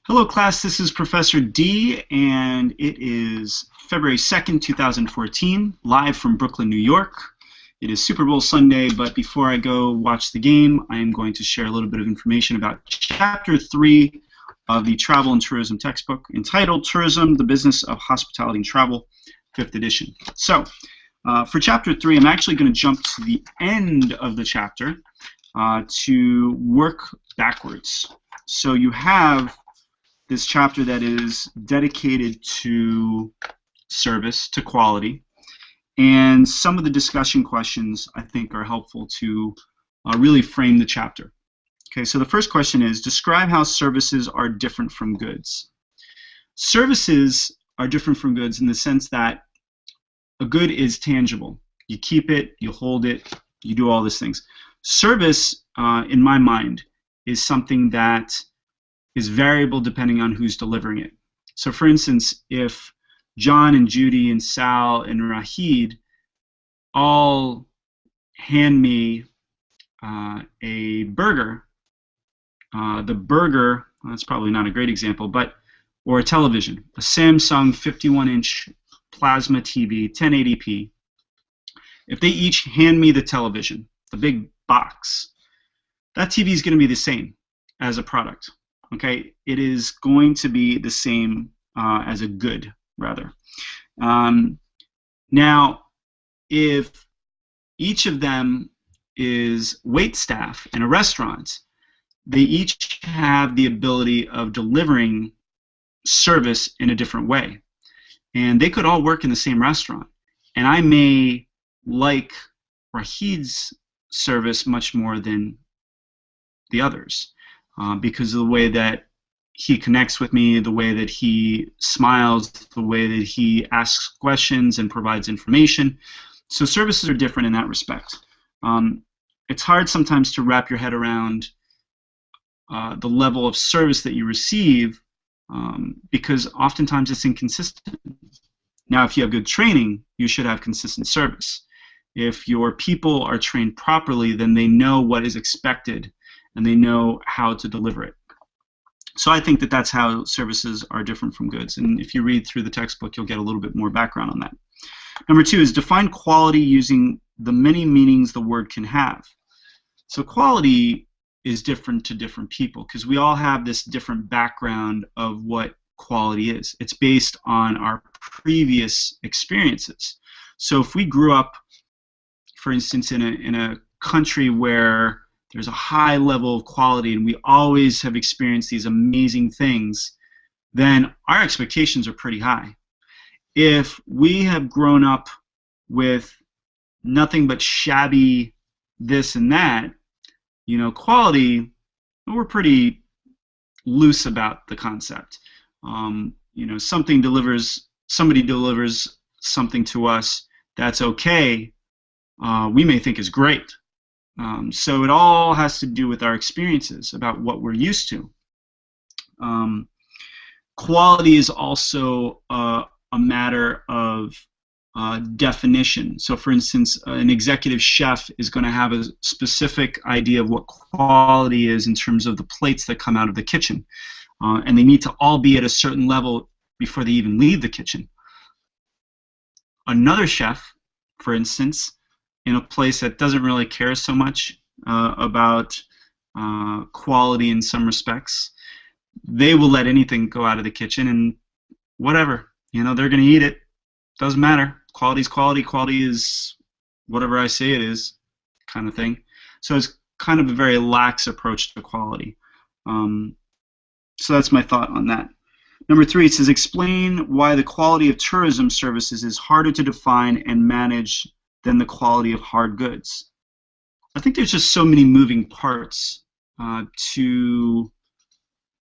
Hello class, this is Professor D, and it is February 2nd, 2014, live from Brooklyn, New York. It is Super Bowl Sunday, but before I go watch the game, I am going to share a little bit of information about Chapter 3 of the Travel and Tourism textbook entitled Tourism, the Business of Hospitality and Travel, 5th edition. So, for Chapter 3, I'm actually going to jump to the end of the chapter to work backwards. So you have this chapter that is dedicated to service, to quality, and some of the discussion questions I think are helpful to really frame the chapter. Okay, so the first question is, describe how services are different from goods. Services are different from goods in the sense that a good is tangible. You keep it, you hold it, you do all these things. Service, in my mind, is something that is variable depending on who's delivering it. So for instance, if John and Judy and Sal and Rahid all hand me a burger, the burger, well, that's probably not a great example, but or a television, a Samsung 51-inch plasma TV, 1080p, if they each hand me the television, the big box, that TV is going to be the same as a product. Okay, it is going to be the same as a good, rather. Now, if each of them is wait staff in a restaurant, they each have the ability of delivering service in a different way. And they could all work in the same restaurant. And I may like Rahid's service much more than the others. Because of the way that he connects with me, the way that he smiles, the way that he asks questions and provides information. So services are different in that respect. It's hard sometimes to wrap your head around the level of service that you receive because oftentimes it's inconsistent. Now, if you have good training, you should have consistent service. If your people are trained properly, then they know what is expected and they know how to deliver it. So I think that that's how services are different from goods. And if you read through the textbook, you'll get a little bit more background on that. Number 2 is define quality using the many meanings the word can have. So quality is different to different people because we all have this different background of what quality is. It's based on our previous experiences. So if we grew up, for instance, in a country where there's a high level of quality and we always have experienced these amazing things, then our expectations are pretty high. If we have grown up with nothing but shabby this and that, you know, quality, we're pretty loose about the concept. You know, somebody delivers something to us that's okay, we may think is great. So it all has to do with our experiences, about what we're used to. Quality is also a matter of definition. So for instance, an executive chef is going to have a specific idea of what quality is in terms of the plates that come out of the kitchen. And they need to all be at a certain level before they even leave the kitchen. Another chef, for instance, in a place that doesn't really care so much about quality in some respects, they will let anything go out of the kitchen and whatever, you know, they're going to eat it. Doesn't matter. Quality is quality. Quality is whatever I say it is, kind of thing. So it's kind of a very lax approach to quality. So that's my thought on that. Number 3, it says explain why the quality of tourism services is harder to define and manage than the quality of hard goods. I think there's just so many moving parts to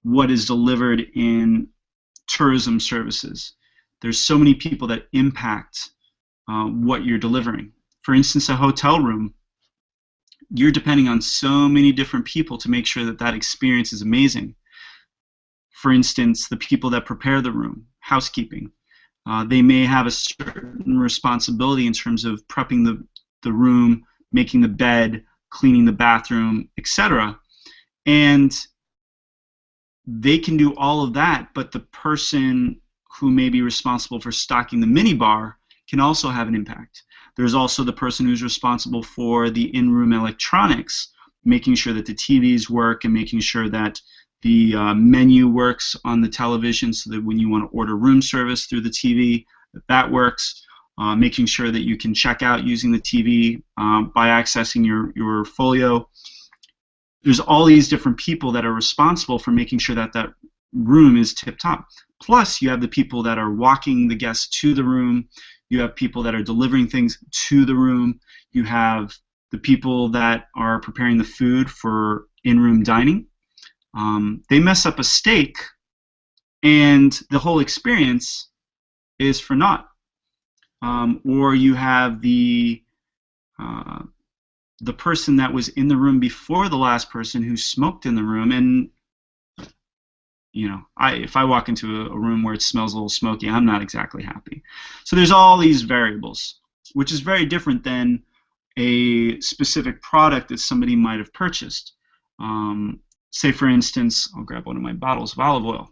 what is delivered in tourism services. There's so many people that impact what you're delivering. For instance, a hotel room, you're depending on so many different people to make sure that that experience is amazing. For instance, the people that prepare the room, housekeeping. They may have a certain responsibility in terms of prepping the room, making the bed, cleaning the bathroom, etc. And they can do all of that, but the person who may be responsible for stocking the minibar can also have an impact. There's also the person who's responsible for the in-room electronics, making sure that the TVs work and making sure that the menu works on the television so that when you want to order room service through the TV, that works. Making sure that you can check out using the TV by accessing your folio. There's all these different people that are responsible for making sure that that room is tip-top. Plus, you have the people that are walking the guests to the room. You have people that are delivering things to the room. You have the people that are preparing the food for in-room dining. They mess up a steak, and the whole experience is for naught. Or you have the person that was in the room before the last person who smoked in the room, and you know, if I walk into a room where it smells a little smoky, I'm not exactly happy. So there's all these variables, which is very different than a specific product that somebody might have purchased. Say, for instance, I'll grab one of my bottles of olive oil.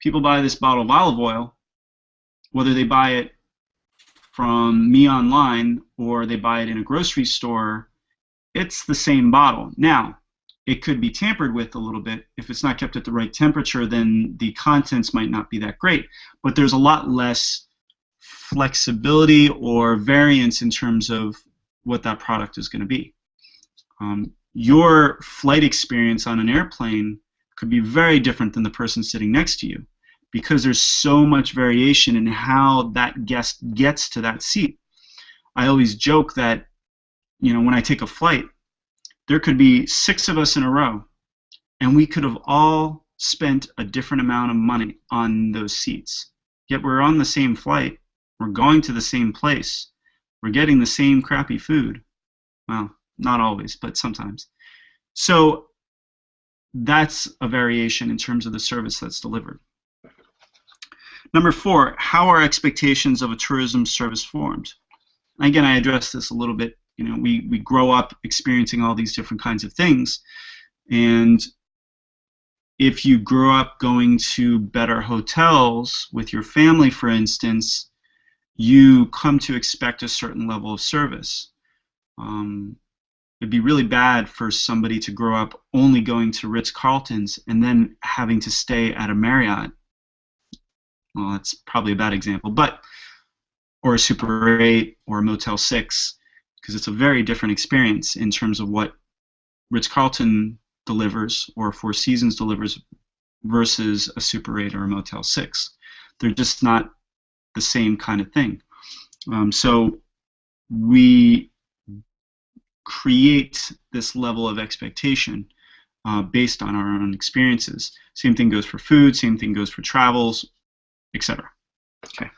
People buy this bottle of olive oil, whether they buy it from me online or they buy it in a grocery store, it's the same bottle. Now, it could be tampered with a little bit. If it's not kept at the right temperature, then the contents might not be that great. But there's a lot less flexibility or variance in terms of what that product is going to be. Your flight experience on an airplane could be very different than the person sitting next to you, because there's so much variation in how that guest gets to that seat. I always joke that, you know, when I take a flight, there could be 6 of us in a row, and we could have all spent a different amount of money on those seats. Yet we're on the same flight, we're going to the same place, we're getting the same crappy food. Well, not always, but sometimes. So that's a variation in terms of the service that's delivered. Number 4, how are expectations of a tourism service formed? Again, I addressed this a little bit. You know, we grow up experiencing all these different kinds of things, and if you grow up going to better hotels with your family, for instance, you come to expect a certain level of service. It'd be really bad for somebody to grow up only going to Ritz-Carltons and then having to stay at a Marriott. Well, that's probably a bad example, but or a Super 8 or a Motel 6, because it's a very different experience in terms of what Ritz-Carlton delivers or Four Seasons delivers versus a Super 8 or a Motel 6. They're just not the same kind of thing. So we create this level of expectation based on our own experiences. Same thing goes for food, same thing goes for travels, etc. Okay.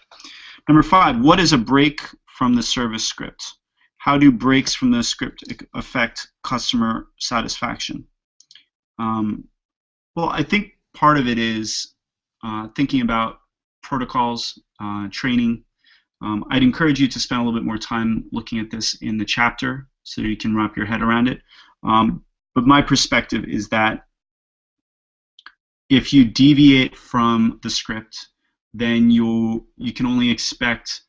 Number 5, what is a break from the service script? How do breaks from the script affect customer satisfaction? Well, I think part of it is thinking about protocols, training. I'd encourage you to spend a little bit more time looking at this in the chapter so you can wrap your head around it. But my perspective is that if you deviate from the script, then you can only expect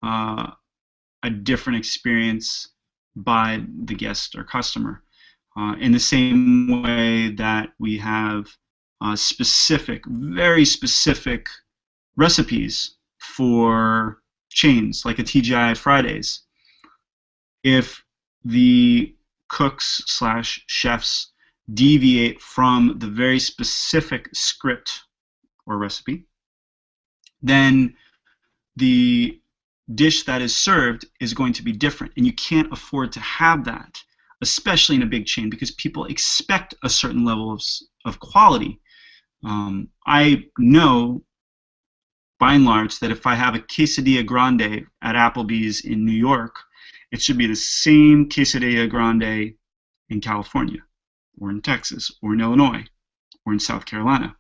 a different experience by the guest or customer. In the same way that we have specific, very specific recipes for chains, like a TGI Fridays. If the cooks / chefs deviate from the very specific script or recipe, then the dish that is served is going to be different, and you can't afford to have that, especially in a big chain, because people expect a certain level of quality. I know, by and large, that if I have a quesadilla grande at Applebee's in New York, it should be the same quesadilla grande in California, or in Texas, or in Illinois, or in South Carolina.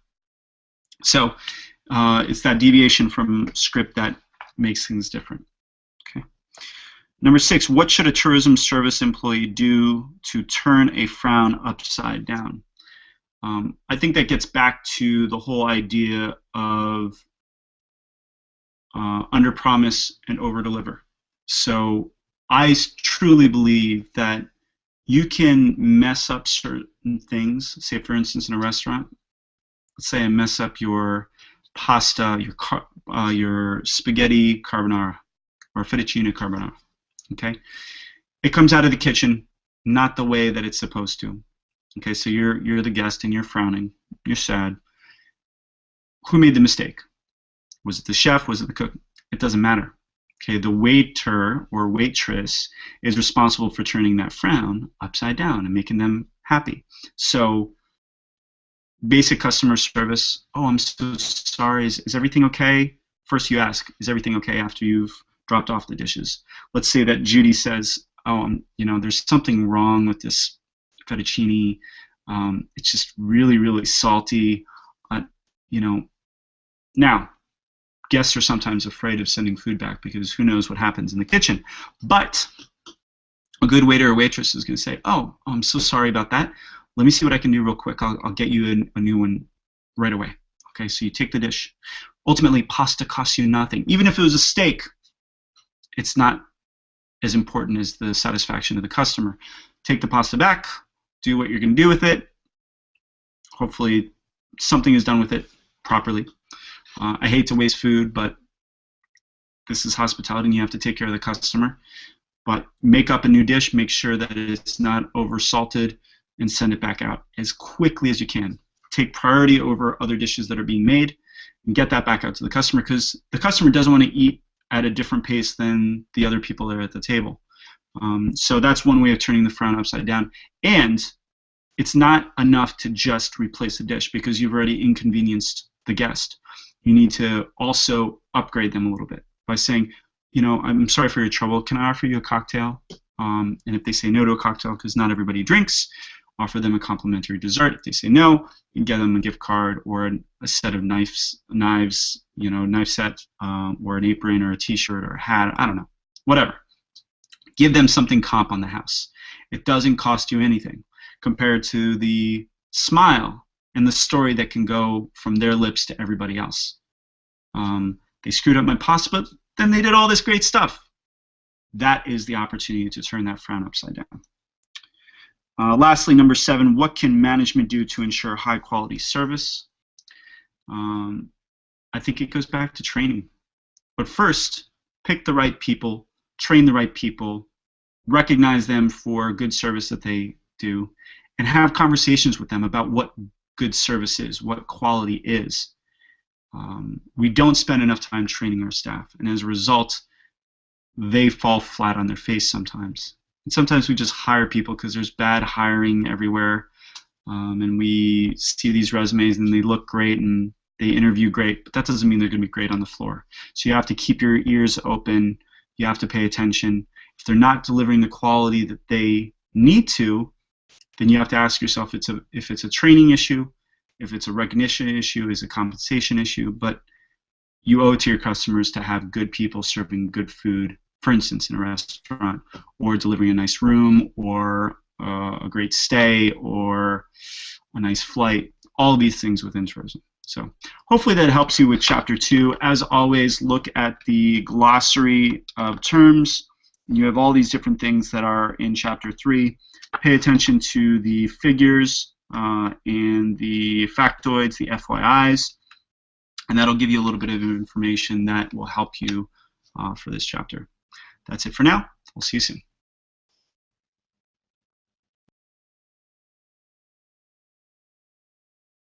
So it's that deviation from script that makes things different. Okay. Number 6, what should a tourism service employee do to turn a frown upside down? I think that gets back to the whole idea of under promise and over deliver. So I truly believe that you can mess up certain things. Say, for instance, in a restaurant, let's say I mess up your pasta, your spaghetti carbonara or fettuccine carbonara. Okay, it comes out of the kitchen not the way that it's supposed to. Okay, so you're the guest and you're frowning, you're sad. Who made the mistake? Was it the chef? Was it the cook? It doesn't matter. Okay, the waiter or waitress is responsible for turning that frown upside down and making them happy. So basic customer service, oh, I'm so sorry, is everything okay? First you ask, is everything okay after you've dropped off the dishes? Let's say that Judy says, oh, there's something wrong with this fettuccine. It's just really, really salty. Now, guests are sometimes afraid of sending food back because who knows what happens in the kitchen. But a good waiter or waitress is going to say, oh, I'm so sorry about that. Let me see what I can do real quick. I'll get you a new one right away. Okay, so you take the dish. Ultimately, pasta costs you nothing. Even if it was a steak, it's not as important as the satisfaction of the customer. Take the pasta back, do what you're going to do with it. Hopefully something is done with it properly. I hate to waste food, but this is hospitality and you have to take care of the customer. But make up a new dish, make sure that it's not over salted, and send it back out as quickly as you can. Take priority over other dishes that are being made and get that back out to the customer, because the customer doesn't want to eat at a different pace than the other people there at the table. So that's one way of turning the frown upside down. And it's not enough to just replace the dish because you've already inconvenienced the guest. You need to also upgrade them a little bit by saying, I'm sorry for your trouble. Can I offer you a cocktail? And if they say no to a cocktail, because not everybody drinks, offer them a complimentary dessert. If they say no, you can get them a gift card or a set of knife set, or an apron or a T-shirt or a hat. I don't know, whatever. Give them something comp on the house. It doesn't cost you anything compared to the smile and the story that can go from their lips to everybody else. They screwed up my pasta, but then they did all this great stuff. That is the opportunity to turn that frown upside down. Lastly, number 7, what can management do to ensure high quality service? I think it goes back to training. But first, pick the right people, train the right people, recognize them for good service that they do, and have conversations with them about what good service is, what quality is. We don't spend enough time training our staff, and as a result, they fall flat on their face sometimes. And sometimes we just hire people because there's bad hiring everywhere, and we see these resumes and they look great and they interview great, but that doesn't mean they're going to be great on the floor. So you have to keep your ears open. You have to pay attention. If they're not delivering the quality that they need to, then you have to ask yourself if it's a training issue, if it's a recognition issue, is a compensation issue, but you owe it to your customers to have good people serving good food, for instance, in a restaurant, or delivering a nice room, or a great stay, or a nice flight, all of these things within tourism. So hopefully that helps you with Chapter 2. As always, look at the glossary of terms. You have all these different things that are in Chapter 3. Pay attention to the figures and the factoids, the FYIs, and that'll give you a little bit of information that will help you for this chapter. That's it for now. We'll see you soon.